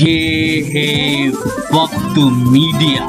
ये है वक्त मीडिया।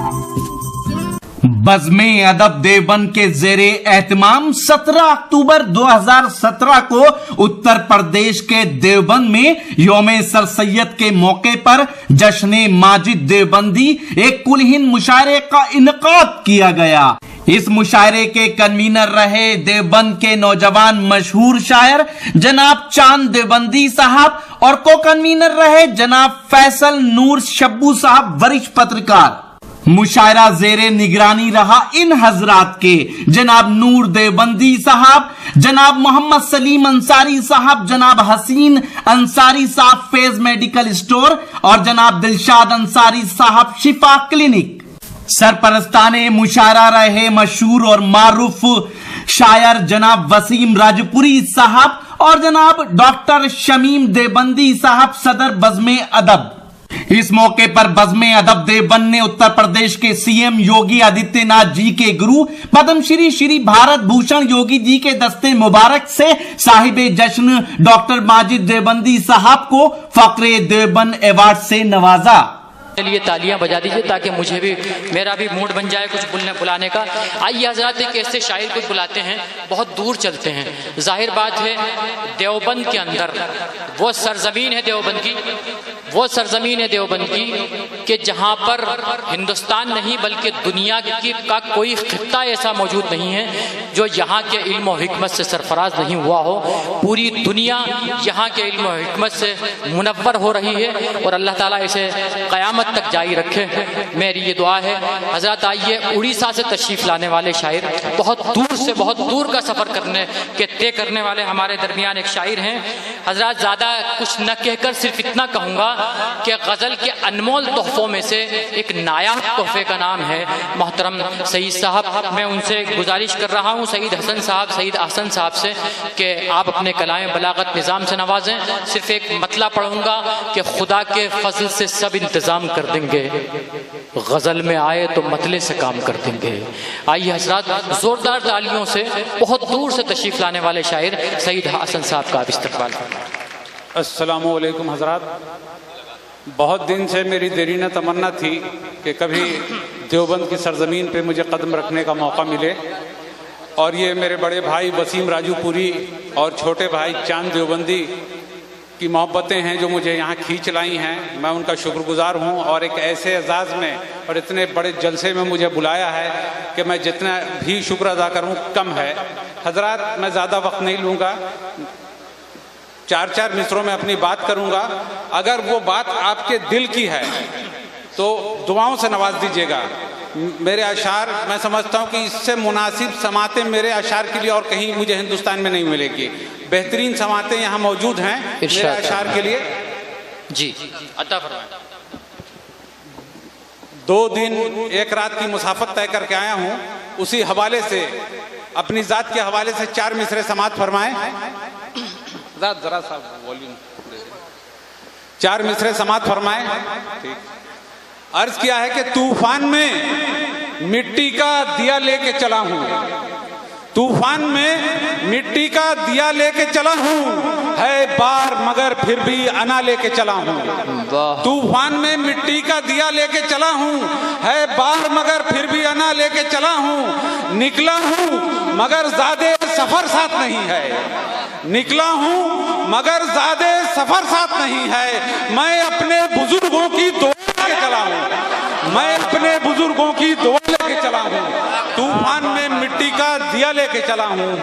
बज़्मे अदब देवबंद के जेरे एहतमाम 17 अक्टूबर 2017 को उत्तर प्रदेश के देवबंद में यौम सर सैयद के मौके पर जश्न माजिद देवबंदी एक कुलहीन मुशायरे का इनकाद किया गया। इस मुशायरे के कन्वीनर रहे देवबंद के नौजवान मशहूर शायर जनाब चांद देवबंदी साहब और को कन्वीनर रहे जनाब फैसल नूर शब्बू साहब वरिष्ठ पत्रकार। मुशायरा जेरे निगरानी रहा इन हजरात के जनाब नूर देवबंदी साहब, जनाब मोहम्मद सलीम अंसारी साहब, जनाब हसीन अंसारी साहब फेज मेडिकल स्टोर और जनाब दिलशाद अंसारी साहब शिफा क्लिनिक। सरपरस्ताने मुशायरा रहे मशहूर और मारूफ शायर जनाब वसीम राजपुरी साहब और जनाब डॉक्टर शमीम देवबंदी साहब सदर बज़्मे अदब। इस मौके पर बज़्मे अदब देवबंद ने उत्तर प्रदेश के सीएम योगी आदित्यनाथ जी के गुरु पद्मश्री श्री भारत भूषण योगी जी के दस्ते मुबारक से साहिबे जश्न डॉक्टर माजिद देवबंदी साहब को फक्रे देवबंद अवार्ड से नवाजा। चलिए तालियां बजा दीजिए ताकि मुझे भी मेरा भी मूड बन जाए कुछ बुलाने का। आइए हजरात एक ऐसे शायर को बुलाते हैं, बहुत दूर चलते हैं। जाहिर बात है देवबंद के अंदर वो सरजमीन है देवबंद की, वो सरजमीन है देवबंद की कि जहाँ पर हिंदुस्तान नहीं बल्कि दुनिया की का कोई खित्ता ऐसा मौजूद नहीं है जो यहाँ के इल्म और हिकमत से सरफराज नहीं हुआ हो। पूरी दुनिया यहाँ के इल्म और हिकमत से मुनव्वर हो रही है और अल्लाह ताला इसे क़यामत तक जारी रखे, मेरी ये दुआ है। हजरत आइए उड़ीसा से तशरीफ लाने वाले शायर, बहुत दूर का सफर तय करने वाले हमारे दरमियान एक शायर हैं। हजरत ज़्यादा कुछ न कहकर सिर्फ इतना कहूँगा कि गज़ल के अनमोल तोहफ़ों में से एक नायाब तोहफ़े का नाम है मोहतरम सईद साहब। मैं उनसे गुजारिश कर रहा हूँ सईद हसन साहब से कि आप अपने कलाम बलागत निज़ाम से नवाजें। सिर्फ एक मतला पढ़ूंगा कि खुदा के फजल से सब इंतज़ाम कर देंगे, गज़ल में आए तो मतले से काम कर देंगे। आइए हजरात ज़ोरदार तालियों से बहुत दूर से तशरीफ़ लाने वाले शायर सईद हसन साहब का इस्तकबाल करें। अस्सलामु अलैकुम हजरात। बहुत दिन से मेरी देरीना तमन्ना थी कि कभी देवबंद की सरजमीन पे मुझे कदम रखने का मौका मिले और ये मेरे बड़े भाई वसीम राजूपुरी और छोटे भाई चांद देवबंदी की मोहब्बतें हैं जो मुझे यहाँ खींच लाई हैं। मैं उनका शुक्रगुजार हूँ और एक ऐसे एजाज़ में और इतने बड़े जलसे में मुझे बुलाया है कि मैं जितना भी शुक्र अदा करूँ कम है। हजरात मैं ज़्यादा वक्त नहीं लूँगा, 4 मिसरों में अपनी बात करूँगा। अगर वो बात आपके दिल की है तो दुआओं से नवाज दीजिएगा। मेरे अशार मैं समझता हूँ कि इससे मुनासिब समातें मेरे अशार के लिए और कहीं मुझे हिंदुस्तान में नहीं मिलेगी। बेहतरीन समातें यहाँ मौजूद हैं मेरे अशार के लिए। जी अता फरमाएं। 2 दिन 1 रात की मुसाफत तय करके आया हूँ, उसी हवाले से अपनी ज़ात के हवाले से 4 मिसरे समात फरमाएं। जरा सा वॉल्यूम 4 मिसरे समात फरमाएं। ठीक। अर्ज किया है कि तूफान में मिट्टी का दिया लेके चला हूँ, तूफान में मिट्टी का दिया लेके चला हूँ, है बार मगर फिर भी अना लेके चला हूँ। तूफान में मिट्टी का दिया लेके चला हूँ, है बार मगर फिर भी अना लेके चला हूँ। निकला हूँ मगर ज़्यादा सफर साथ नहीं है, निकला हूँ मगर ज़्यादा सफर साथ नहीं है। मैं अपने बुजुर्गों की दुआ लेके चला हूँ, मैं अपने बुजुर्गों की दुआ लेके चला हूँ। तूफान में मिट्टी का दिया लेके चला हूँ,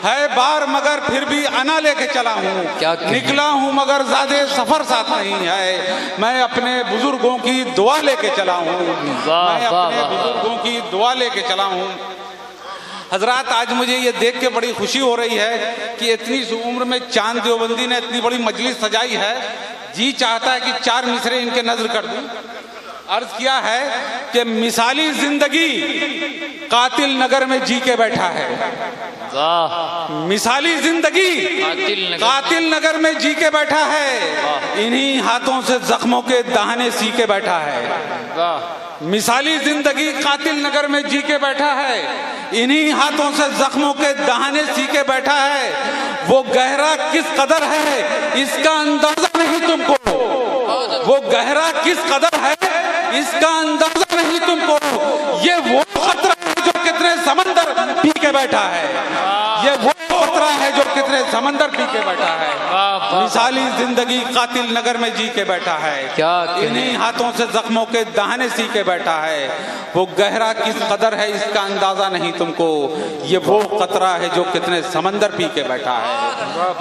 है बार मगर फिर भी अना लेके चला हूँ। निकला हूँ मगर ज़्यादा सफर साथ नहीं है, मैं अपने बुजुर्गों की दुआ लेके चला हूँ, मैं अपने बुजुर्गों की दुआ लेके चला हूँ। हजरात आज मुझे ये देख के बड़ी खुशी हो रही है कि इतनी उम्र में चांद देवबंदी ने इतनी बड़ी मजलिस सजाई है। जी चाहता है कि 4 मिसरे इनके नजर कर दूं। अर्ज किया है कि मिसाली जिंदगी कातिल नगर में जी के बैठा है, मिसाली जिंदगी कातिल नगर में जी के बैठा है, इन्हीं हाथों से जख्मों के दाने सी के बैठा है। मिसाली जिंदगी कातिल नगर में जी के बैठा है, इन्हीं हाथों से जख्मों के दहाने सी के बैठा है। वो गहरा किस कदर है इसका अंदाजा नहीं तुमको, वो गहरा किस कदर है इसका अंदाजा नहीं तुमको। ये वो खतरा है जो कितने समंदर पी के बैठा है, ये वो खतरा है जो कितने समंदर पी के बैठा है। मिसाली जिंदगी कातिल नगर में जी के बैठा है, क्या इन्हीं हाथों से जख्मों के दाने सी के बैठा है। वो गहरा किस कदर है इसका अंदाजा नहीं तुमको। ये वो खतरा है जो कितने समंदर पी के बैठा है,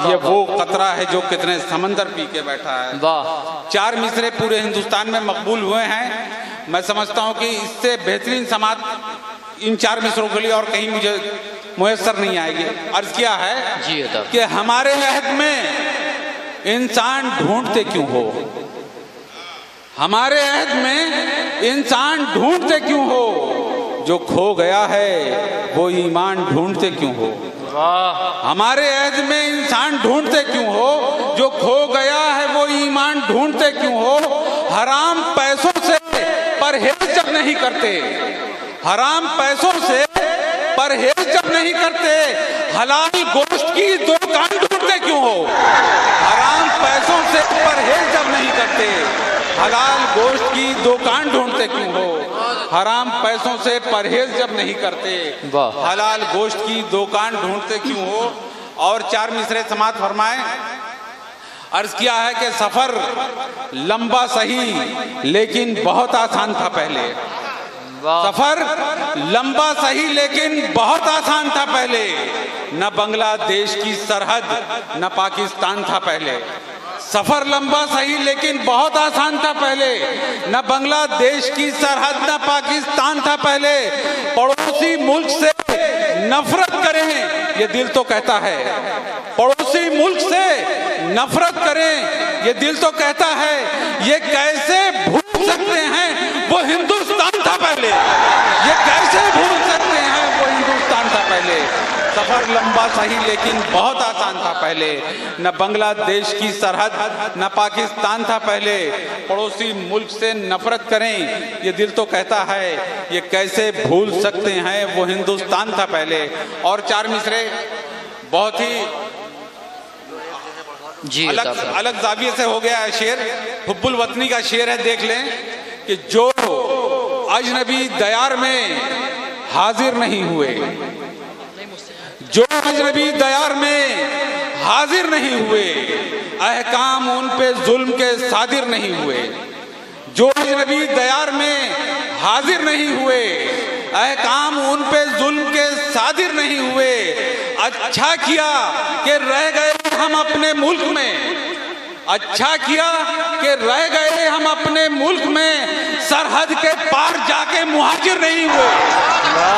ये वो खतरा है जो कितने समंदर पी के बैठा है। वाह। 4 मिसरे पूरे हिंदुस्तान में मकबूल हुए हैं। मैं समझता हूं कि इससे बेहतरीन समाज इन 4 मिसरों के लिए और कहीं मुझे मुयस्सर नहीं आएगी। अर्ज किया है जी कि हमारे अहद में इंसान ढूंढते क्यों हो, हमारे अहद में इंसान ढूंढते क्यों हो, जो खो गया है वो ईमान ढूंढते क्यों हो। वाह। हमारे अहद में इंसान ढूंढते क्यों हो, जो खो गया है वो ईमान ढूंढते क्यों हो। हराम पैसों से परहेज जब नहीं करते, हराम पैसों से परहेज जब नहीं करते, हलाल गोश्त की दुकान ढूंढते क्यों हो। हराम पैसों से परहेज जब नहीं करते, हलाल गोश्त की दुकान ढूंढते क्यों हो। हराम पैसों से परहेज जब नहीं करते, हलाल गोश्त की दुकान ढूंढते क्यों हो। और 4 मिसरे समाप्त फरमाए। अर्ज किया है कि सफर लंबा सही लेकिन बहुत आसान था पहले। सफर लंबा सही लेकिन बहुत आसान था पहले। न बांग्लादेश की सरहद न पाकिस्तान था पहले। सफर लंबा सही लेकिन बहुत आसान था पहले। न बांग्लादेश की सरहद न पाकिस्तान था पहले। पड़ोसी मुल्क से नफरत करें ये दिल तो कहता है, पड़ोसी मुल्क से नफरत करें ये दिल तो कहता है। ये कैसे भूल सकते हैं वो हिंदुस्तान था पहले, ये कैसे भूल सकते हैं वो हिंदुस्तान था पहले। सफर लंबा सही लेकिन बहुत आसान था पहले। न बांग्लादेश की सरहद न पाकिस्तान था पहले। पड़ोसी मुल्क से नफरत करें ये दिल तो कहता है, ये कैसे भूल सकते हैं वो हिंदुस्तान था पहले। और 4 मिसरे बहुत ही अलग जाविये से हो गया है शेर, हुब्बुल वतनी का शेर है। देख लें कि जो अजनबी दयार में हाजिर नहीं हुए, जो अजनबी दयार में हाजिर नहीं हुए, अहकाम उन पे जुल्म के सादिर नहीं हुए। जो अजनबी दयार में हाजिर नहीं हुए, अहकाम उन पे जुल्म के सादिर नहीं हुए। अच्छा किया कि रह गए हम अपने मुल्क में, अच्छा किया कि रह गए हम अपने मुल्क में, सरहद के पार जाके मुहाजिर नहीं हुए।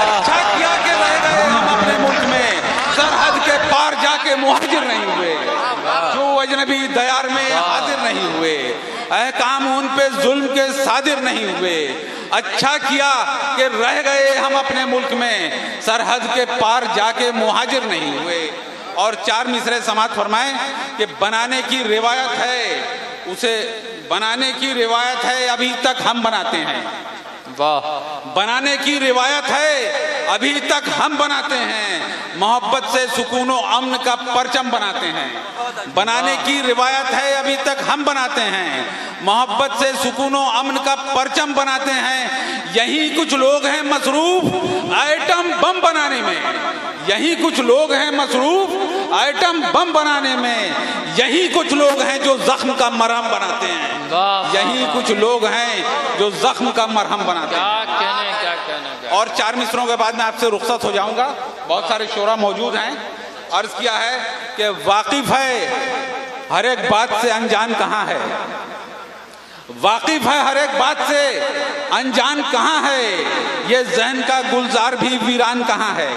अच्छा किया कि रह गए हम अपने मुल्क में, सरहद के पार जाके मुहाजिर नहीं हुए। जो अजनबी दयार में हाजिर नहीं हुए, अहकाम उन पे जुल्म के सादिर नहीं हुए। अच्छा किया कि रह गए हम अपने मुल्क में, सरहद के पार जाके मुहाजिर नहीं हुए। और 4 मिसरे समाप्त फरमाए कि बनाने की रिवायत है, उसे बनाने की रिवायत है अभी तक हम बनाते हैं। वाह। बनाने की रिवायत है अभी तक हम बनाते हैं। मोहब्बत से सुकून और अमन का परचम बनाते हैं। बनाने की रिवायत है अभी तक हम बनाते हैं। मोहब्बत से सुकून और अमन का परचम बनाते हैं। यही कुछ लोग हैं मसरूफ आइटम बम बनाने में, यही कुछ लोग हैं मसरूफ आइटम बम बनाने में। यही कुछ लोग हैं जो जख्म का मरहम बनाते हैं, यही कुछ लोग हैं जो जख्म का मरहम बनाते हैं। क्या कहने। और 4 मिसरों के बाद मैं आपसे रुखसत हो जाऊंगा, बहुत सारे शोरा मौजूद हैं। अर्ज किया है कि वाकिफ है हर एक बात से अनजान कहाँ है, वाकिफ है हर एक बात से अनजान कहाँ है। ये जहन का गुलजार भी वीरान कहाँ है।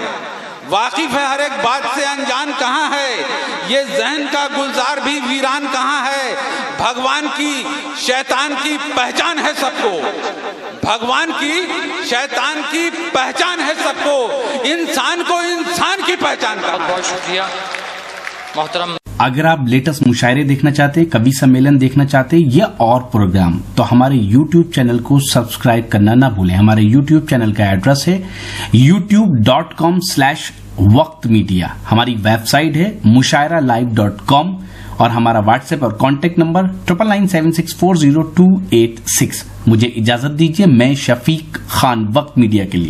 वाकिफ है हर एक बात से अनजान कहाँ है, ये जहन का गुलजार भी वीरान कहाँ है। भगवान की शैतान की पहचान है सबको, भगवान की शैतान की पहचान है सबको। इंसान को इंसान की पहचान कहाँ है। बहुत शुक्रिया मोहतरम। अगर आप लेटेस्ट मुशायरे देखना चाहते हैं, कवि सम्मेलन देखना चाहते हैं या और प्रोग्राम, तो हमारे YouTube चैनल को सब्सक्राइब करना ना भूलें। हमारे YouTube चैनल का एड्रेस है youtube.com/वक्त मीडिया। हमारी वेबसाइट है mushairalive.com। और हमारा व्हाट्सएप और कॉन्टैक्ट नंबर 9997640286। मुझे इजाजत दीजिए, मैं शफीक खान, वक्त मीडिया के लिए।